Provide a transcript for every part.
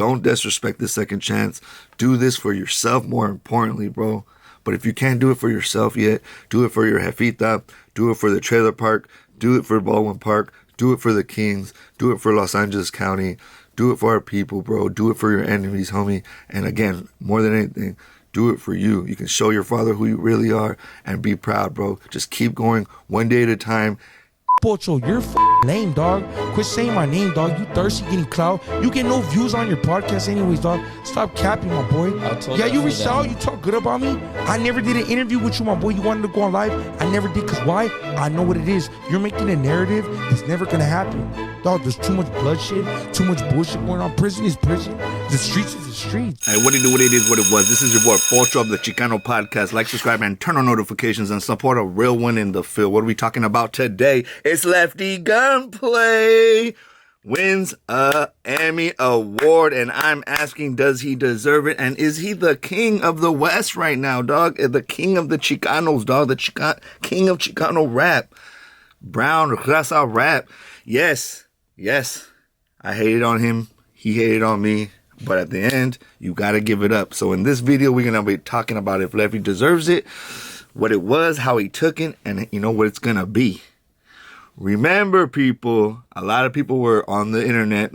Don't disrespect the second chance. Do this for yourself, more importantly, bro. But if you can't do it for yourself yet, do it for your jefita, do it for the trailer park, do it for Baldwin Park, do it for the Kings, do it for Los Angeles County, do it for our people, bro. Do it for your enemies, homie. And again, more than anything, do it for you. You can show your father who you really are and be proud, bro. Just keep going one day at a time. Pocho, you're lame, dog. Quit saying my name, dog. You thirsty getting clout. You get no views on your podcast anyways, dog. Stop capping, my boy. Yeah, you reached out. You talk good about me. I never did an interview with you, my boy. You wanted to go on live. I never did, because why? I know what it is. You're making a narrative that's never going to happen. Dog, there's too much bloodshed, too much bullshit going on. Prison is prison. The streets is the streets. Hey, what do you do? What it is, what it was. This is your boy, Pocho of the Chicano Podcast. Like, subscribe, and turn on notifications and support a real one in the field. What are we talking about today? It's Lefty Gunplay wins a Emmy award, and I'm asking, does he deserve it? And is he the king of the West right now, dog? The king of the Chicanos, dog. The king of Chicano rap. Brown raza rap. Yes. I hated on him. He hated on me. But at the end, you got to give it up. So in this video, we're going to be talking about if Lefty deserves it, what it was, how he took it, and you know what it's going to be. Remember, people, a lot of people were on the internet,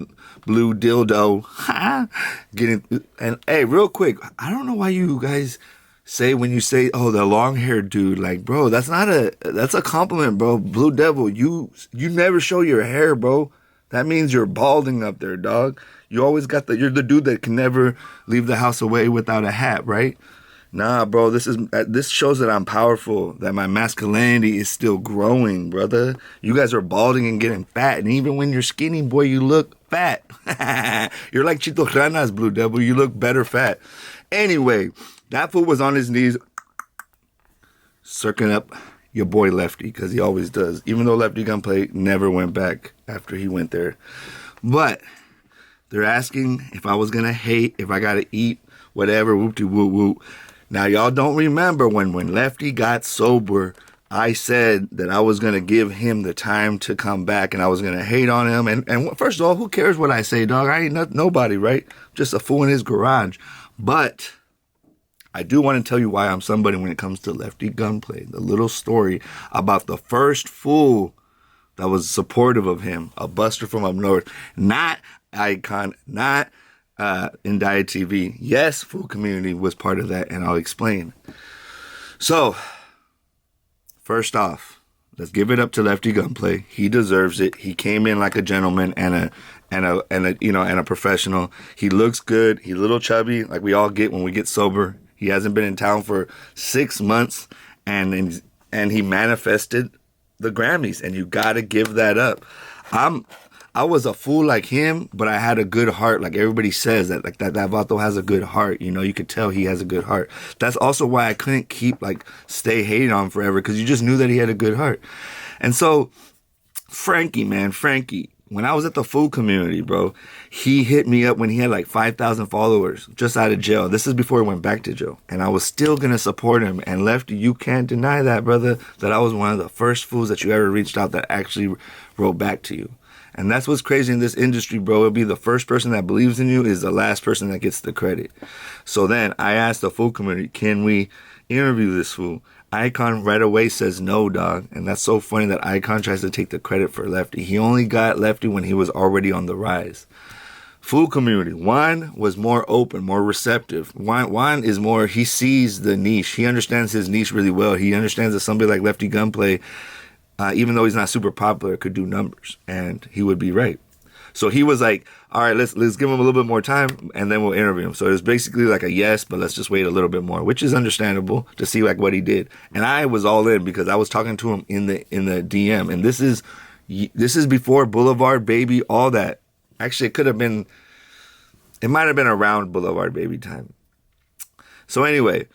blue dildo, and hey, real quick, I don't know why you guys say when you say, oh, the long haired dude, like, bro, that's a compliment, bro. Blue devil, you never show your hair, bro. That means you're balding up there, dog. You always got you're the dude that can never leave the house away without a hat, right? Nah, bro, this shows that I'm powerful, that my masculinity is still growing, brother. You guys are balding and getting fat, and even when you're skinny, boy, you look fat. You're like Chito Rana's, Blue Devil. You look better fat. Anyway, that fool was on his knees, circling up your boy Lefty, because he always does, even though Lefty Gunplay never went back after he went there. But they're asking if I was going to hate, if I got to eat, whatever, whoop-de-whoop-whoop. Now, y'all don't remember when Lefty got sober, I said that I was going to give him the time to come back and I was going to hate on him. And first of all, who cares what I say, dog? I ain't nobody, right? Just a fool in his garage. But I do want to tell you why I'm somebody when it comes to Lefty Gunplay. The little story about the first fool that was supportive of him, a buster from up north, not Icon, not Indicted TV. Yes, Food Community was part of that, and I'll explain. So, first off, let's give it up to Lefty Gunplay. He deserves it. He came in like a gentleman and a professional. He looks good. He's a little chubby, like we all get when we get sober. He hasn't been in town for 6 months, and he manifested the Grammys, and you got to give that up. I was a fool like him, but I had a good heart. Like everybody says that Vato has a good heart. You know, you could tell he has a good heart. That's also why I couldn't stay hating on him forever, because you just knew that he had a good heart. And so Frankie, when I was at the Food Community, bro, he hit me up when he had like 5,000 followers just out of jail. This is before he went back to jail. And I was still going to support him. And Lefty, you can't deny that, brother, that I was one of the first fools that you ever reached out that actually wrote back to you. And that's what's crazy in this industry, bro. It'll be the first person that believes in you is the last person that gets the credit. So then I asked the Food Community, can we interview this fool? Icon right away says no, dog. And that's so funny that Icon tries to take the credit for Lefty. He only got Lefty when he was already on the rise. Food Community, Juan was more open, more receptive. Juan is more, he sees the niche. He understands his niche really well. He understands that somebody like Lefty Gunplay, even though he's not super popular, could do numbers, and he would be right. So he was like, all right, let's give him a little bit more time, and then we'll interview him. So it was basically like a yes, but let's just wait a little bit more, which is understandable to see like what he did. And I was all in because I was talking to him in the DM, and this is before Boulevard Baby, all that. Actually, it might have been around Boulevard Baby time. So anyway,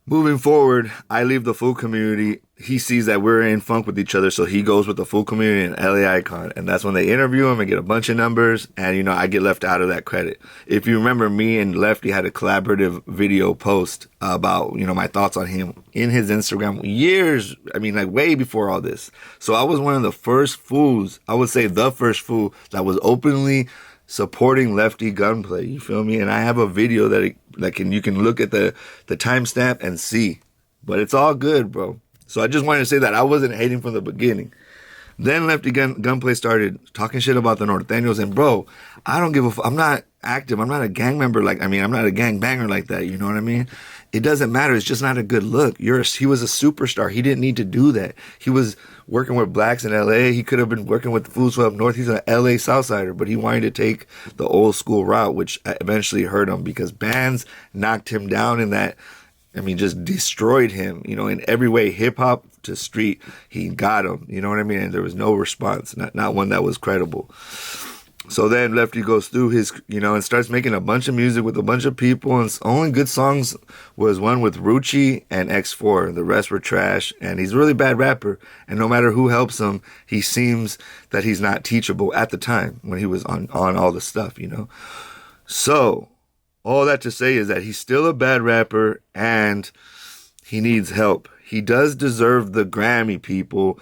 moving forward, I leave the Food Community. He sees that we're in funk with each other, so he goes with the Food Community and LA Icon. And that's when they interview him and get a bunch of numbers. And, I get left out of that credit. If you remember, me and Lefty had a collaborative video post about, my thoughts on him in his Instagram years, way before all this. So I was one of the first fools, I would say the first fool that was openly supporting Lefty Gunplay. You feel me? And I have a video you can look at the timestamp and see. But it's all good, bro. So I just wanted to say that I wasn't hating from the beginning. Then Lefty Gunplay started talking shit about the Norteños, and bro, I don't give a fuck. I'm not active. I'm not a gang member. I'm not a gang banger like that. You know what I mean? It doesn't matter. It's just not a good look. He was a superstar. He didn't need to do that. He was working with blacks in LA. He could have been working with the fools up north. He's an LA Southsider, but he wanted to take the old school route, which eventually hurt him because bands knocked him down in that. Just destroyed him, in every way, hip hop to street, he got him, you know what I mean? And there was no response, not one that was credible. So then Lefty goes through his, and starts making a bunch of music with a bunch of people, and only good songs was one with Rucci and X4. The rest were trash, and he's a really bad rapper, and no matter who helps him, he seems that he's not teachable at the time when he was on all the stuff, So, all that to say is that he's still a bad rapper and he needs help. He does deserve the Grammy, people.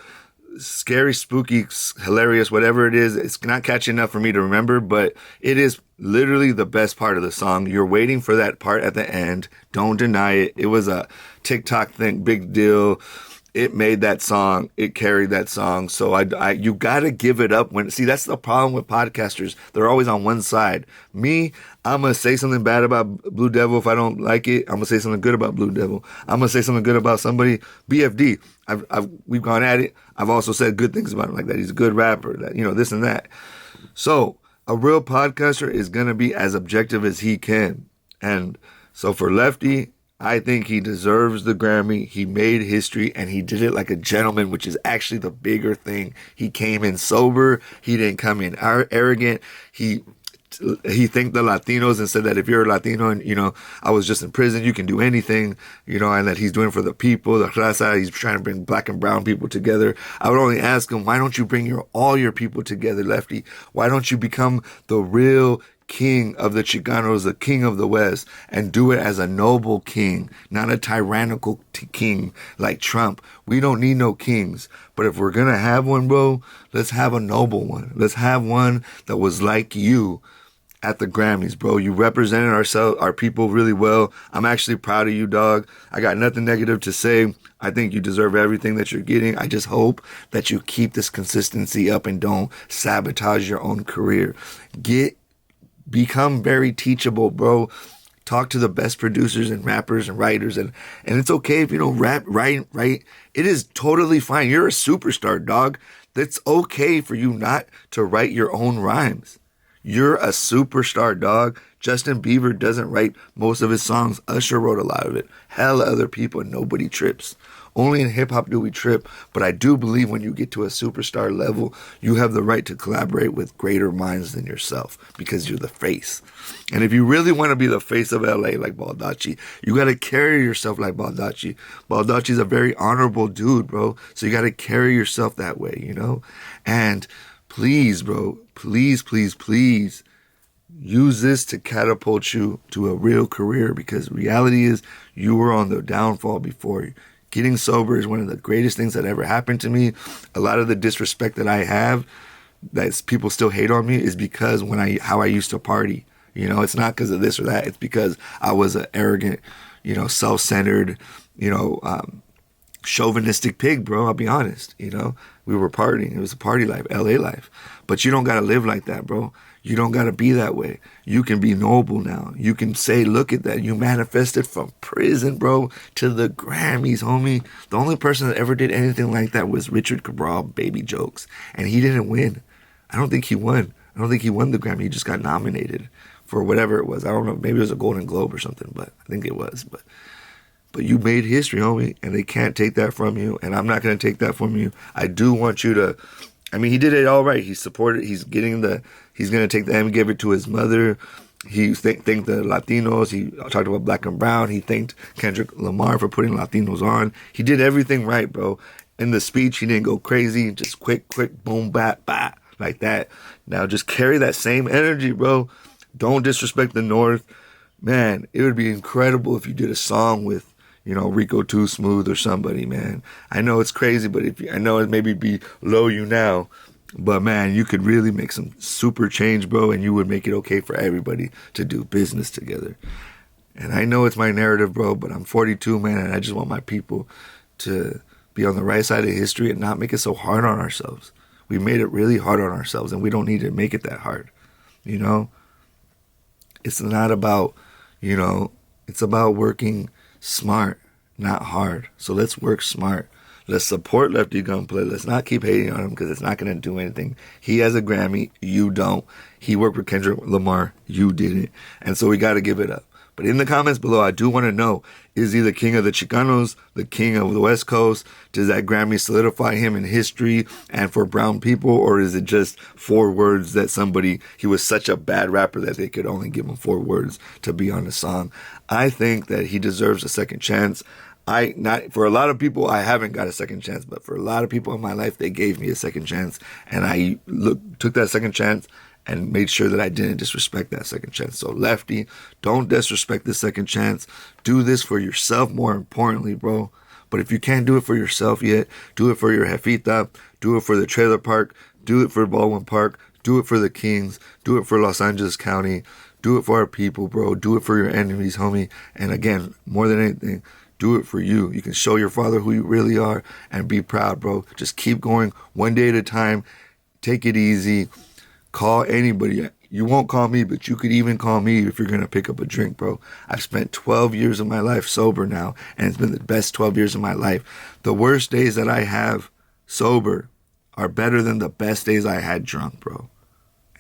Scary, spooky, hilarious, whatever it is. It's not catchy enough for me to remember, but it is literally the best part of the song. You're waiting for that part at the end. Don't deny it. It was a TikTok thing, big deal. It made that song. It carried that song. So you gotta give it up that's the problem with podcasters. They're always on one side. Me, I'm gonna say something bad about Blue Devil if I don't like it. I'm gonna say something good about Blue Devil. I'm gonna say something good about somebody. BFD. We've gone at it. I've also said good things about him, like that he's a good rapper, that, this and that. So a real podcaster is gonna be as objective as he can. And so for Lefty, I think he deserves the Grammy. He made history and he did it like a gentleman, which is actually the bigger thing. He came in sober. He didn't come in arrogant. He thanked the Latinos and said that if you're a Latino and, I was just in prison, you can do anything, and that he's doing for the people, the raza. He's trying to bring black and brown people together. I would only ask him, why don't you bring all your people together, Lefty? Why don't you become the real king of the Chicanos, the king of the West, and do it as a noble king, not a tyrannical king like Trump. We don't need no kings. But if we're going to have one, bro, let's have a noble one. Let's have one that was like you at the Grammys, bro. You represented our people really well. I'm actually proud of you, dog. I got nothing negative to say. I think you deserve everything that you're getting. I just hope that you keep this consistency up and don't sabotage your own career. Become very teachable, bro. Talk to the best producers and rappers and writers, and it's okay if you don't rap, write. It is totally fine. You're a superstar, dog. It's okay for you not to write your own rhymes. You're a superstar, dog. Justin Bieber doesn't write most of his songs. Usher wrote a lot of it. Hella other people, and nobody trips. Only in hip-hop do we trip, but I do believe when you get to a superstar level, you have the right to collaborate with greater minds than yourself because you're the face. And if you really want to be the face of LA like Baldacci, you got to carry yourself like Baldacci. Baldacci's a very honorable dude, bro, so you got to carry yourself that way, And please, bro, please, use this to catapult you to a real career, because reality is you were on the downfall before you. Getting sober is one of the greatest things that ever happened to me. A lot of the disrespect that I have, that people still hate on me, is because how I used to party. It's not because of this or that. It's because I was an arrogant, self-centered, chauvinistic pig, bro. I'll be honest. We were partying. It was a party life, LA life. But you don't got to live like that, bro. You don't got to be that way. You can be noble now. You can say, look at that. You manifested from prison, bro, to the Grammys, homie. The only person that ever did anything like that was Richard Cabral, Baby Jokes. And he didn't win. I don't think he won. I don't think he won the Grammy. He just got nominated for whatever it was. I don't know. Maybe it was a Golden Globe or something, but I think it was. But you made history, homie, and they can't take that from you. And I'm not going to take that from you. I do want you to... he did it all right. He supported. He's going to take the Emmy, give it to his mother. He thanked the Latinos. He talked about black and brown. He thanked Kendrick Lamar for putting Latinos on. He did everything right, bro. In the speech, he didn't go crazy. Just quick, boom, bat, like that. Now just carry that same energy, bro. Don't disrespect the North. Man, it would be incredible if you did a song with, Rico Too Smooth or somebody, man. I know it's crazy, but I know it maybe below you now. But man, you could really make some super change, bro, and you would make it okay for everybody to do business together. And I know it's my narrative, bro, but I'm 42, man, and I just want my people to be on the right side of history and not make it so hard on ourselves. We made it really hard on ourselves, and we don't need to make it that hard, you know? It's not about, it's about working smart, not hard. So let's work smart. Let's support Lefty Gunplay. Let's not keep hating on him because it's not going to do anything. He has a Grammy. You don't. He worked with Kendrick Lamar. You didn't. And so we got to give it up. But in the comments below, I do want to know, is he the king of the Chicanos, the king of the West Coast? Does that Grammy solidify him in history and for brown people? Or is it just 4 words that he was such a bad rapper that they could only give him 4 words to be on the song? I think that he deserves a second chance. For a lot of people, I haven't got a second chance, but for a lot of people in my life, they gave me a second chance. And I took that second chance and made sure that I didn't disrespect that second chance. So Lefty, don't disrespect the second chance. Do this for yourself more importantly, bro. But if you can't do it for yourself yet, do it for your jefita, do it for the trailer park, do it for Baldwin Park, do it for the Kings, do it for Los Angeles County, do it for our people, bro. Do it for your enemies, homie. And again, more than anything, do it for you. You can show your father who you really are and be proud, bro. Just keep going one day at a time. Take it easy. Call anybody. You won't call me, but you could even call me if you're going to pick up a drink, bro. I've spent 12 years of my life sober now, and it's been the best 12 years of my life. The worst days that I have sober are better than the best days I had drunk, bro,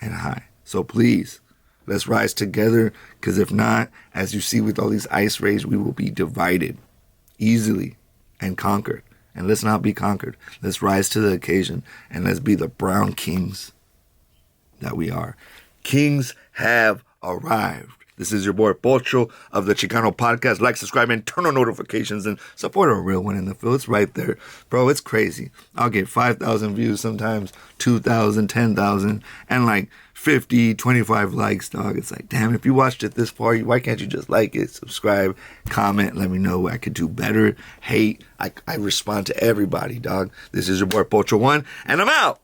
and high. So please, let's rise together, because if not, as you see with all these ice raids, we will be divided easily and conquered. And let's not be conquered. Let's rise to the occasion, and let's be the brown kings that we are. Kings have arrived. This is your boy Pocho of the Chicano Podcast. Like, subscribe, and turn on notifications, and support a real one in the field. It's right there. Bro, it's crazy. I'll get 5,000 views sometimes, 2,000, 10,000, and like 50, 25 likes, dog. It's like, damn, if you watched it this far, why can't you just like it, subscribe, comment, let me know what I could do better, hate. I respond to everybody, dog. This is your boy Pocho1, and I'm out.